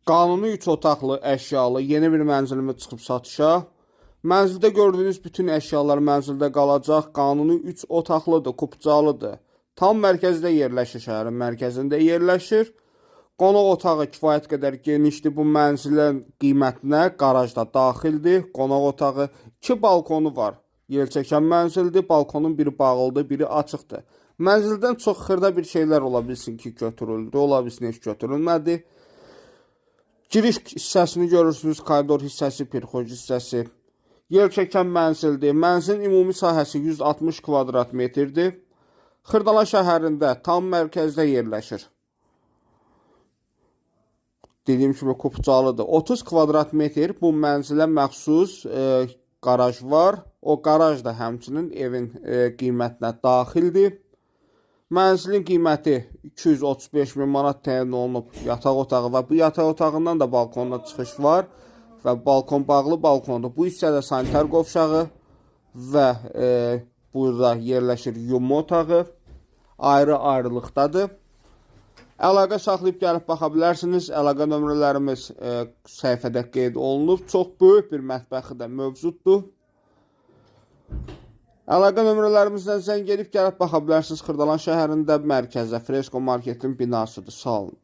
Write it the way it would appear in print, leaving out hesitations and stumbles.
Qanuni 3 otaqlı, əşyalı yeni bir mənzilimiz çıxıb satışa. Mənzildə gördüyünüz bütün əşyalar mənzildə qalacaq. Qanuni 3 otaqlıdır, kupcalıdır. Tam mərkəzdə yerləşir, şəhərin mərkəzində yerləşir. Qonaq otağı kifayət qədər genişdir. Bu mənzilin qiymətinə qarajda daxildir. Qonaq otağı 2 balkonu var. Yelçəkən mənzildir. Balkonun biri bağlıdır, biri açıqdır. Mənzildən çox xırda bir şeylər ola bilsin ki, götürüldü, ola bilsin heç götürülmədi. Giriş hissəsini görürsünüz, koridor hissəsi, pirxoc hissəsi. Yelçəkən mənzildir. Mənzilin ümumi sahəsi 160 kvadrat metrdir. Xırdala şəhərində tam mərkəzdə yerləşir. Dediyim kimi kupcalıdır. 30 kvadrat metr bu mənzilə məxsus qaraj var. O qaraj da həmçinin evin qiymətinə daxildir. Mənzilin qiyməti 235 min manat təyin olunub yataq otağı və bu yataq otağından da balkonda çıxış var və balkon bağlı balkondur. Bu hissədə sanitar qovşağı və burada yerləşir yumma otağı ayrı-ayrılıqdadır. Əlaqə saxlayıb gəlib baxa bilərsiniz. Əlaqə nömrələrimiz səhifədə qeyd olunub. Çox böyük bir mətbəxi də mövcuddur. Əlaqə nömrələrimizdən zəng edib gəlib baxa bilərsiniz. Xırdalan şəhərində mərkəzdə Fresko marketin binasıdır. Sağ olun.